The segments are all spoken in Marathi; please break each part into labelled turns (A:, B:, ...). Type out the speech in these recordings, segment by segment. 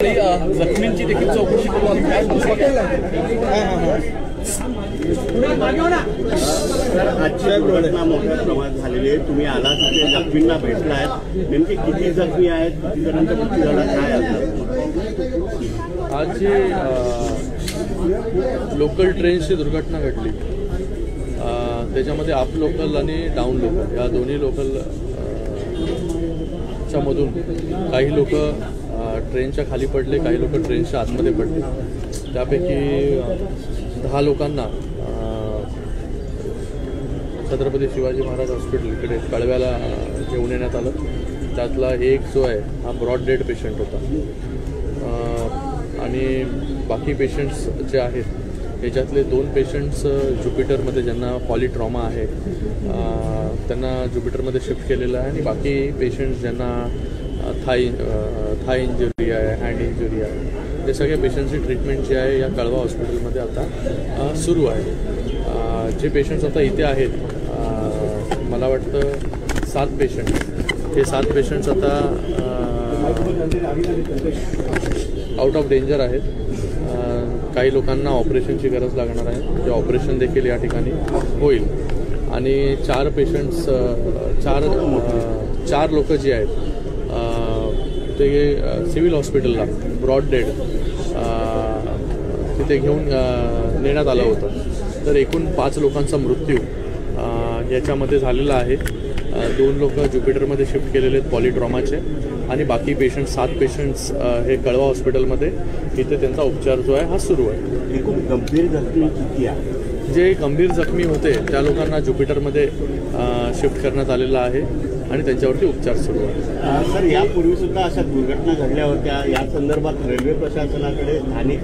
A: जखमींची देखील चौकशी करू.
B: आजच्या घटना मोठ्या प्रमाणात झालेली आहे. तुम्ही आलात तिथे जखमींना भेटलात, नेमके किती जखमी आहेत, किती जणांचा मृत्यू झाला, काय
C: आज जी लोकल ट्रेनची दुर्घटना घडली त्याच्यामध्ये अप लोकल आणि डाऊन लोकल या दोन्ही लोकलच्या मधून काही लोक ट्रेनच्या खाली पडले, काही लोक ट्रेनच्या आतमध्ये पडले. त्यापैकी 10 लोकांना छत्रपती शिवाजी महाराज हॉस्पिटल इकडे कळव्याला घेऊन येण्यात आलं. त्यातला एक जो आहे हा ब्रॉड डेड पेशंट होता आणि बाकी पेशंट्स जे आहेत याच्यातले 2 पेशंट्स ज्युपिटरमध्ये ज्यांना पॉलिट्रॉमा आहे त्यांना ज्युपिटरमध्ये शिफ्ट केलेलं आहे आणि बाकी पेशंट्स ज्यांना थाय इंजुरी आहे, हँड इंजुरी आहे, हे सगळ्या पेशंटची ट्रीटमेंट जी आहे या कळवा हॉस्पिटलमध्ये आता सुरू आहे. जे पेशंट्स आता इथे आहेत मला वाटतं 7 पेशंट्स, हे 7 पेशंट्स आता आउट ऑफ डेंजर आहेत. काही लोकांना ऑपरेशनची गरज लागणार आहे, ते ऑपरेशन देखील या ठिकाणी होईल. आणि 4 पेशंट्स 4 लोक जी आहेत ते सिव्हिल हॉस्पिटलला ब्रॉड डेड तिथे घेऊन नेण्यात आलं होतं. तर एकूण 5 लोकांचा मृत्यू याच्यामध्ये झालेला आहे. 2 लोक ज्युपिटरमध्ये शिफ्ट केलेले आहेत पॉलिट्रॉमाचे आणि बाकी पेशंट 7 पेशंट्स हे कळवा हॉस्पिटलमध्ये इथे त्यांचा उपचार जो आहे हा सुरू आहे.
B: एकूण गंभीर जखमी किती आहे?
C: जे गंभीर जखमी होते त्या लोकांना ज्युपिटरमध्ये शिफ्ट करण्यात आलेलं आहे आणि त्यांच्यावरती उपचार सुरू आहे.
B: सर, यापूर्वी सुद्धा अशा दुर्घटना घडल्या होत्या. या संदर्भात रेल्वे प्रशासनाकडे स्थानिक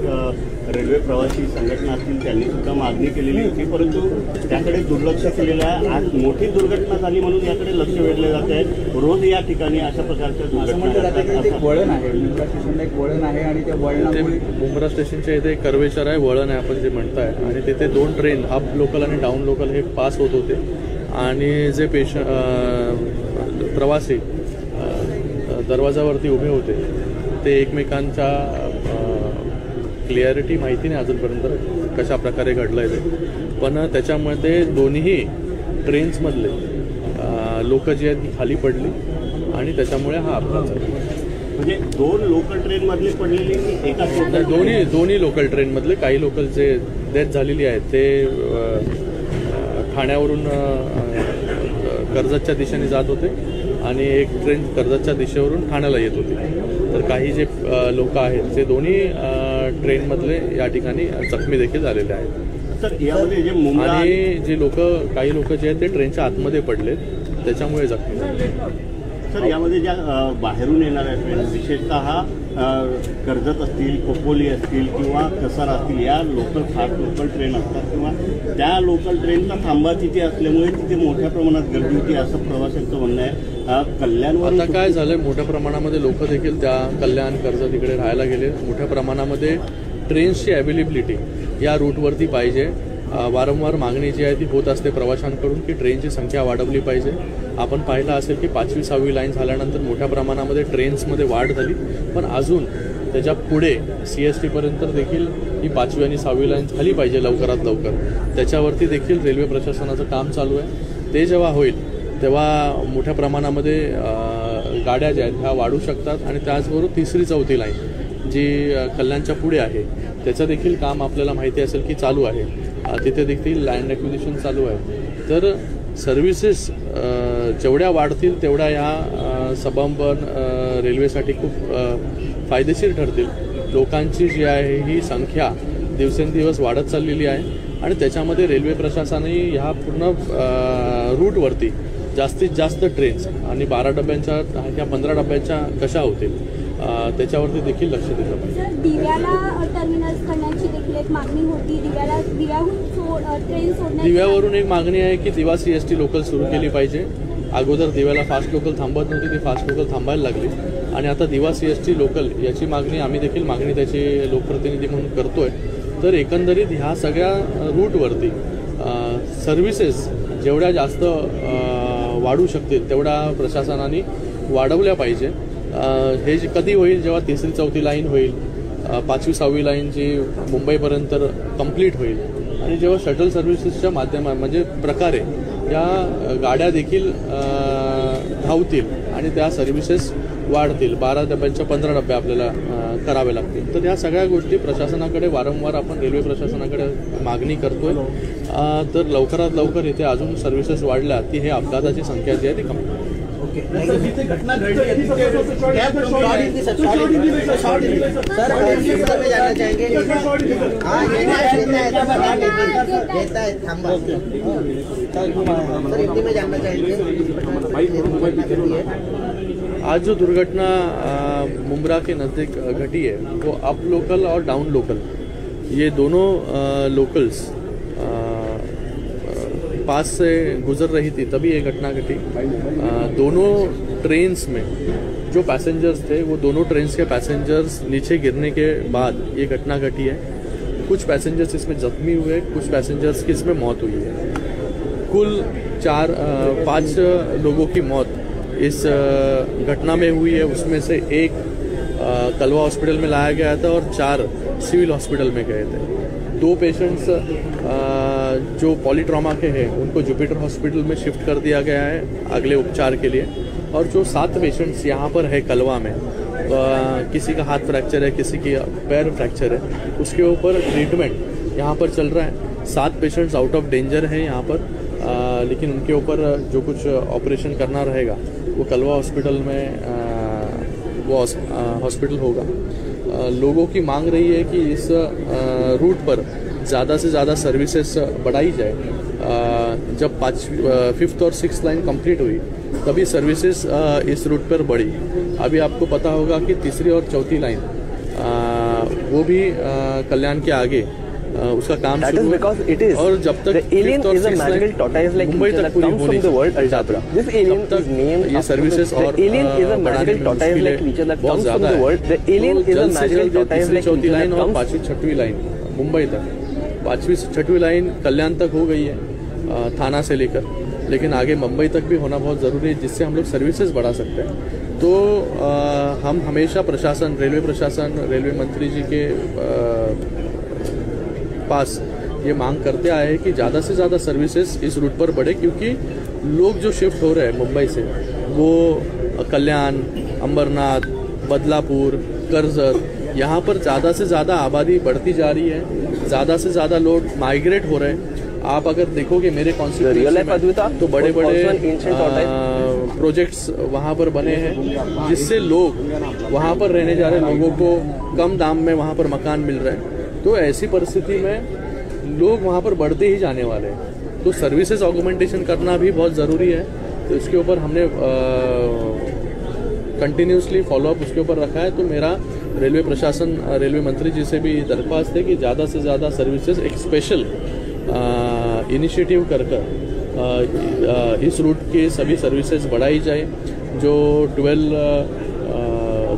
B: रेल्वे प्रवासी संघटना असतील त्यांनी सुद्धा मागणी केलेली होती, परंतु त्याकडे दुर्लक्ष केलेलं आहे. आज मोठी दुर्घटना झाली म्हणून याकडे लक्ष वेधले जात आहे. रोज या ठिकाणी अशा प्रकारच्या दुर्घटना.
A: एक वळण आहे, मुंब्रा स्टेशनला एक वळण आहे आणि त्या वळणामुळे
C: मुंब्रा स्टेशनच्या इथे एक कर्वेचर आहे, वळण आहे आपण जे म्हणताय, आणि तिथे 2 ट्रेन अप लोकल आणि डाऊन लोकल हे पास होत होते आणि जे प्रवासी दरवाजावरती उभे होते ते एकमेकांच्या क्लिअरिटी माहिती नाही अजूनपर्यंत कशा प्रकारे घडलं आहे ते, पण त्याच्यामध्ये दोन्ही ट्रेन्समधले लोक जी आहेत ती खाली पडली आणि त्याच्यामुळे हा अपघात झाला.
B: म्हणजे 2 लोकल ट्रेनमधले पडलेले की एका?
C: दोन्ही लोकल ट्रेनमधले. काही लोकल जे डेथ झालेली आहेत ते ठाण्यावरून कर्जतच्या दिशेने जात होते आणि एक ट्रेन कर्जतच्या दिशेवरून ठाण्याला येत होती. तर काही जे लोक आहेत ते दोन्ही ट्रेनमधले या ठिकाणी जखमी देखील झालेले आहेत.
B: सर, यामध्ये जे
C: आणि जे काही लोक जे आहेत ते ट्रेनच्या आतमध्ये पडले त्याच्यामुळे जखमी झाले.
B: सर, यामध्ये ज्या बाहेरून येणाऱ्या ट्रेन विशेषतः कर्जत असतील, खोपोली असतील किंवा कसारा असतील, या फास्ट लोकल ट्रेन असतात किंवा त्या लोकल ट्रेनचा थांबा तिथे असल्यामुळे तिथे मोठ्या प्रमाणात गर्दी होती असं प्रवाशांचं म्हणणं आहे. कल्याणवर
C: आता काय झालंय, मोठ्या प्रमाणामध्ये लोक देखील त्या कल्याण कर्जत तिकडे राहायला गेले. मोठ्या प्रमाणामध्ये ट्रेन्सची अवेलेबिलिटी या रूटवरती पाहिजे. वारंवार मागणी जी आहे ती होत असते प्रवाशांकडून की ट्रेनची संख्या वाढवली पाहिजे. आपण पाहिलं असेल की 5वी 6वी लाईन झाल्यानंतर मोठ्या प्रमाणामध्ये ट्रेन्समध्ये वाढ झाली, पण अजून त्याच्या पुढे CST पर्यंत देखील ही 5वी आणि 6वी लाईन झाली पाहिजे लवकरात लवकर. त्याच्यावरती देखील रेल्वे प्रशासनाचं काम चालू आहे. ते जेव्हा होईल तेव्हा मोठ्या प्रमाणामध्ये गाड्या ज्या आहेत ह्या वाढू शकतात आणि त्याचबरोबर 3री 4थी लाईन जी कल्याणच्या पुढे आहे त्याचं देखील काम आपल्याला माहिती असेल की चालू आहे. तिथे देखील लँड ॲक्विजिशन चालू आहे. तर सर्व्हिसेस जेवढ्या वाढतील तेवढ्या ह्या सबअर्बन रेल्वेसाठी खूप फायदेशीर ठरतील. लोकांची जी आहे ही संख्या दिवसेंदिवस वाढत चाललेली आहे आणि त्याच्यामध्ये रेल्वे प्रशासनाने ह्या पूर्ण रूटवरती जास्तीत जास्त ट्रेन्स आणि 12 डब्यांच्या ह्या 15 डब्यांच्या कशा होतील त्याच्यावरती देखील लक्ष दिलं पाहिजे.
D: दिव्याला टर्मिनल्स करण्याची देखील एक मागणी होती.
C: दिव्यावरून एक मागणी आहे की दिवा CST लोकल सुरू केली पाहिजे. अगोदर दिव्याला फास्ट लोकल थांबत नव्हती, ती फास्ट लोकल थांबायला लागली आणि आता दिवा CST लोकल याची मागणी आम्ही देखील त्याची लोकप्रतिनिधी म्हणून करतोय. तर एकंदरीत ह्या सगळ्या रूटवरती सर्व्हिसेस जेवढ्या जास्त वाढू शकतील तेवढ्या प्रशासनाने वाढवल्या पाहिजे हे जे कधी होईल जेव्हा तिसरी चौथी लाईन होईल, 5वी 6वी लाईन जी मुंबईपर्यंत कंप्लीट होईल आणि जेव्हा शटल सर्व्हिसेसच्या माध्यमात म्हणजे प्रकारे या गाड्या देखील धावतील आणि त्या सर्व्हिसेस वाढतील, 12 डब्यांच्या 15 डबे आपल्याला करावे लागतील. तर या सगळ्या गोष्टी प्रशासनाकडे वारंवार आपण रेल्वे प्रशासनाकडे मागणी करतोय. तर लवकरात लवकर इथे अजून सर्व्हिसेस वाढल्या की हे अपघाताची संख्या जी आहे ती कमी होईल.
A: घटना घडली है
C: आज जो दुर्घटना मुंब्रा के नज़दीक घटी है वो अप लोकल और डाउन लोकल ये दोनों लोकल्स पास से गुजर रही थी तभी ये घटना घटी. दोनों ट्रेन्स में जो पैसेंजर्स थे वो दोनों ट्रेन्स के पैसेंजर्स नीचे गिरने के बाद ये घटना घटी है. कुछ पैसेंजर्स इसमें जख्मी हुए, कुछ पैसेंजर्स की इसमें मौत हुई है. कुल 5 लोगों की मौत इस घटना में हुई है. उसमें से एक कलवा हॉस्पिटल में लाया गया था और 4 सिविल हॉस्पिटल में गए थे. 2 पेशेंट्स जो पॉलीट्रॉमा के हैं उनको जुपिटर हॉस्पिटल में शिफ्ट कर दिया गया है अगले उपचार के लिए. और जो 7 पेशेंट्स यहाँ पर है कलवा में, किसी का हाथ फ्रैक्चर है, किसी की पैर फ्रैक्चर है, उसके ऊपर ट्रीटमेंट यहाँ पर चल रहा है. 7 पेशेंट्स आउट ऑफ डेंजर हैं यहाँ पर, लेकिन उनके ऊपर जो कुछ ऑपरेशन करना रहेगा वो कलवा हॉस्पिटल में वो हॉस्पिटल होगा. लोगों की मांग रही है कि इस रूट पर ज़्यादा से ज़्यादा सर्विसेज बढ़ाई जाए. जब 5th और 6th लाइन कंप्लीट हुई तभी सर्विसेज इस रूट पर बढ़ी. अभी आपको पता होगा कि तीसरी और चौथी लाइन वो भी कल्याण के आगे उसका काम शुरू है और जब तक मुंबई तक पूरी होने तब तक ये सर्विसेस और बढ़ाने में मुश्किलें बहुत ज़्यादा है. तो जल्द से जल्द तीसरी चौथी लाइन और 5वीं 6वीं लाइन मुंबई तक, 5वीं 6वीं लाइन कल्याण तक हो गई है थाना से लेकर, लेकिन आगे मुंबई तक भी होना बहुत ज़रूरी है जिससे हम लोग सर्विसेज बढ़ा सकते हैं. तो हम हमेशा प्रशासन, रेलवे प्रशासन, रेलवे मंत्री जी के पास ये मांग करते आए हैं कि ज़्यादा से ज़्यादा सर्विसेज इस रूट पर बढ़े, क्योंकि लोग जो शिफ्ट हो रहे हैं मुंबई से वो कल्याण, अंबरनाथ, बदलापुर, करजत, यहाँ पर ज़्यादा से ज़्यादा आबादी बढ़ती जा रही है. ज़्यादा से ज़्यादा लोग माइग्रेट हो रहे हैं. आप अगर देखोगे मेरे कॉन्स्टिट्यूएंसी तो बड़े बड़े प्रोजेक्ट्स वहाँ पर बने हैं जिससे लोग वहाँ पर रहने जा रहे लोगों को कम दाम में वहाँ पर मकान मिल रहे हैं. तो ऐसी परिस्थिति में लोग वहाँ पर बढ़ते ही जाने वाले हैं. तो सर्विसेज ऑगमेंटेशन करना भी बहुत ज़रूरी है. तो इसके ऊपर हमने कंटिन्यूसली फॉलोअप उसके ऊपर रखा है. तो मेरा रेलवे प्रशासन, रेलवे मंत्री जी से भी दरख्वास्त है कि ज़्यादा से ज़्यादा सर्विसेज एक स्पेशल इनिशिएटिव कर इस रूट के सभी सर्विसेज बढ़ाई जाए. जो 12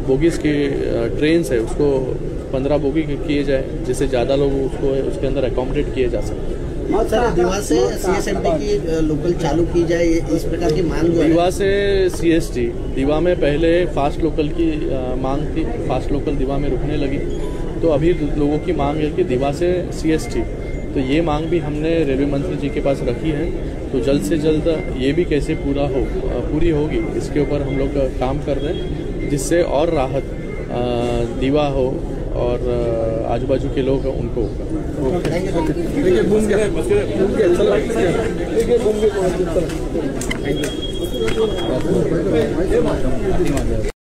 C: बोगीज की ट्रेन्स है उसको 15 बोगी किए जाए, जिससे ज़्यादा लोग उसको उसके अंदर अकोमोडेट किए जा सकते हैं.
E: सर, दीवा से CSMT की लोकल चालू की जाए, इस प्रकार की मांग जो है.
C: दीवा से CST, दीवा में पहले फास्ट लोकल की मांग थी, फास्ट लोकल दीवा में रुकने लगी. तो अभी लोगों की मांग है कि दीवा से CST. तो ये मांग भी हमने रेलवे मंत्री जी के पास रखी है. तो जल्द से जल्द ये भी कैसे पूरी होगी इसके ऊपर हम लोग काम कर रहे हैं, जिससे और राहत दीवा हो और आजू बाजू के लोग उनको होगा.